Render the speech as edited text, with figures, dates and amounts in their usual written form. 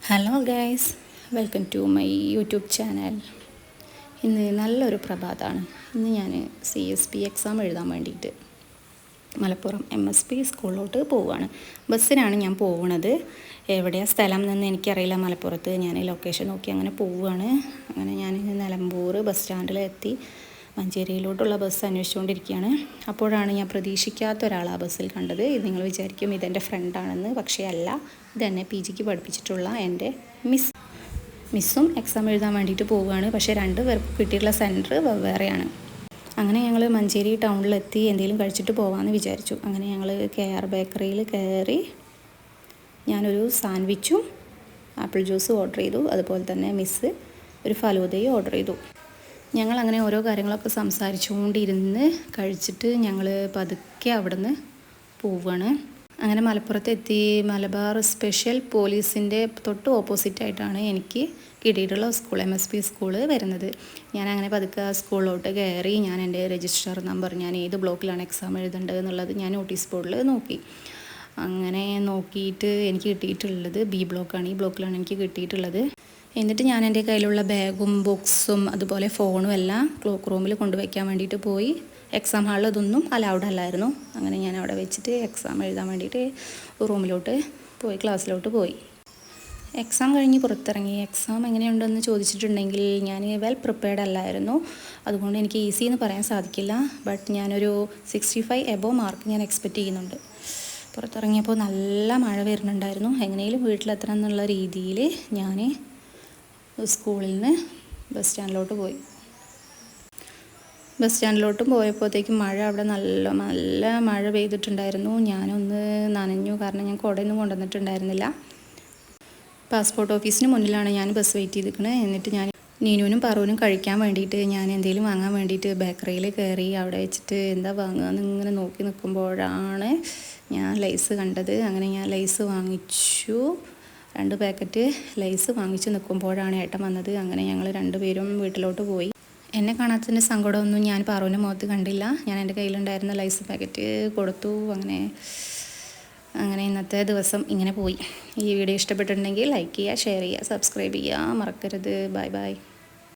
Hello guys, welcome to my YouTube channel. ഇന്ന് നല്ലൊരു പ്രഭാതമാണ്. ഇന്ന് ഞാൻ CSP എക്സാം എഴുതാൻ വേണ്ടിയിട്ട് മലപ്പുറം MSP സ്കൂളിലോട്ട് പോവുകയാണ്. ബസ്സിനാണ് ഞാൻ പോകുന്നത്. എവിടെയാണ് സ്ഥലം എന്ന് എനിക്കറിയില്ല. മലപ്പുറത്ത് ഞാൻ ലൊക്കേഷൻ നോക്കി അങ്ങനെ പോവുകയാണ്. അങ്ങനെ ഞാൻ നിലമ്പൂർ ബസ് സ്റ്റാൻഡിലെത്തി മഞ്ചേരിയിലോട്ടുള്ള ബസ് അന്വേഷിച്ചുകൊണ്ടിരിക്കുകയാണ്. അപ്പോഴാണ് ഞാൻ പ്രതീക്ഷിക്കാത്ത ഒരാൾ ആ ബസ്സിൽ കണ്ടത്. ഇത് നിങ്ങൾ വിചാരിക്കും ഇതെൻ്റെ ഫ്രണ്ടാണെന്ന്. പക്ഷേ അല്ല, ഇതെന്നെ PGക്ക് പഠിപ്പിച്ചിട്ടുള്ള എൻ്റെ മിസ്സും എക്സാം എഴുതാൻ വേണ്ടിയിട്ട് പോവുകയാണ്. പക്ഷേ രണ്ട് പേർക്ക് കിട്ടിയിട്ടുള്ള സെൻറ്റർ വെവ്വേറെയാണ്. അങ്ങനെ ഞങ്ങൾ മഞ്ചേരി ടൗണിലെത്തി എന്തെങ്കിലും കഴിച്ചിട്ട് പോകാമെന്ന് വിചാരിച്ചു. അങ്ങനെ ഞങ്ങൾ KR ബേക്കറിയിൽ കയറി ഞാനൊരു സാൻഡ്വിച്ചും ആപ്പിൾ ജ്യൂസും ഓർഡർ ചെയ്തു. അതുപോലെ തന്നെ മിസ്സ് ഒരു ഫലൂദയും ഓർഡർ ചെയ്തു. ഞങ്ങളങ്ങനെ ഓരോ കാര്യങ്ങളൊക്കെ സംസാരിച്ചുകൊണ്ടിരുന്ന് കഴിച്ചിട്ട് ഞങ്ങൾ പതുക്കെ അവിടെ നിന്ന് പോവുകയാണ്. അങ്ങനെ മലപ്പുറത്തെത്തി. മലബാർ സ്പെഷ്യൽ പോലീസിൻ്റെ തൊട്ട് ഓപ്പോസിറ്റായിട്ടാണ് എനിക്ക് കിട്ടിയിട്ടുള്ള സ്കൂൾ, MSP സ്കൂള് വരുന്നത്. ഞാനങ്ങനെ പതുക്കെ സ്കൂളിലോട്ട് കയറി. ഞാൻ എൻ്റെ രജിസ്റ്റർ നമ്പർ, ഞാൻ ഏത് ബ്ലോക്കിലാണ് എക്സാം എഴുതേണ്ടത് എന്നുള്ളത് ഞാൻ നോട്ടീസ് ബോർഡിൽ നോക്കി. അങ്ങനെ നോക്കിയിട്ട് എനിക്ക് കിട്ടിയിട്ടുള്ളത് B ബ്ലോക്കാണ്. ഈ ബ്ലോക്കിലാണ് എനിക്ക് കിട്ടിയിട്ടുള്ളത്. എന്നിട്ട് ഞാൻ എൻ്റെ കയ്യിലുള്ള ബാഗും ബുക്സും അതുപോലെ ഫോണും എല്ലാം ക്ലോക്ക് റൂമിൽ കൊണ്ടുവയ്ക്കാൻ വേണ്ടിയിട്ട് പോയി. എക്സാം ഹാളിൽ ഇതൊന്നും അലൗഡ് അല്ലായിരുന്നു. അങ്ങനെ ഞാൻ അവിടെ വെച്ചിട്ട് എക്സാം എഴുതാൻ വേണ്ടിയിട്ട് റൂമിലോട്ട് പോയി, ക്ലാസ്സിലോട്ട് പോയി. എക്സാം കഴിഞ്ഞ് പുറത്തിറങ്ങി. എക്സാം എങ്ങനെയുണ്ടെന്ന് ചോദിച്ചിട്ടുണ്ടെങ്കിൽ ഞാൻ വെൽ പ്രിപ്പയർഡ് അല്ലായിരുന്നു. അതുകൊണ്ട് എനിക്ക് ഈസി എന്ന് പറയാൻ സാധിക്കില്ല. ബട്ട് ഞാനൊരു 65 എബോവ് മാർക്ക് ഞാൻ എക്സ്പെക്റ്റ് ചെയ്യുന്നുണ്ട്. പുറത്തിറങ്ങിയപ്പോൾ നല്ല മഴ വരുന്നുണ്ടായിരുന്നു. എങ്ങനെയും വീട്ടിലെത്തണം എന്നുള്ള രീതിയിൽ ഞാൻ സ്കൂളിൽ നിന്ന് ബസ് സ്റ്റാൻഡിലോട്ടും പോയപ്പോഴത്തേക്കും മഴ അവിടെ നല്ല മഴ പെയ്തിട്ടുണ്ടായിരുന്നു. ഞാനൊന്ന് നനഞ്ഞു, കാരണം ഞാൻ കുടയൊന്നും കൊണ്ടുവന്നിട്ടുണ്ടായിരുന്നില്ല. പാസ്പോർട്ട് ഓഫീസിന് മുന്നിലാണ് ഞാൻ ബസ് വെയിറ്റ് ചെയ്തിരിക്കുന്നത്. എന്നിട്ട് ഞാൻ നീനുവിനും പറൂനും കഴിക്കാൻ വേണ്ടിയിട്ട് ഞാൻ എന്തെങ്കിലും വാങ്ങാൻ വേണ്ടിയിട്ട് ബേക്കറിയിൽ കയറി. അവിടെ വെച്ചിട്ട് എന്താ വാങ്ങുകയെന്ന് ഇങ്ങനെ നോക്കി നിൽക്കുമ്പോഴാണ് ഞാൻ ലൈസ് കണ്ടത്. അങ്ങനെ ഞാൻ ലൈസ് വാങ്ങിച്ചു. 2 പാക്കറ്റ് ലൈസ് വാങ്ങിച്ച് നിൽക്കുമ്പോഴാണ് ഏട്ടൻ വന്നത്. അങ്ങനെ ഞങ്ങൾ 2 പേരും വീട്ടിലോട്ട് പോയി. എന്നെ കാണാത്തതിൻ്റെ സങ്കടമൊന്നും ഞാൻ പാറുവിൻ്റെ മുഖത്ത് കണ്ടില്ല. ഞാൻ എൻ്റെ കയ്യിലുണ്ടായിരുന്ന ലൈസ് പാക്കറ്റ് കൊടുത്തു. അങ്ങനെ ഇന്നത്തെ ദിവസം ഇങ്ങനെ പോയി. ഈ വീഡിയോ ഇഷ്ടപ്പെട്ടിട്ടുണ്ടെങ്കിൽ ലൈക്ക് ചെയ്യുക, ഷെയർ ചെയ്യുക, സബ്സ്ക്രൈബ് ചെയ്യുക മറക്കരുത്. Bye bye.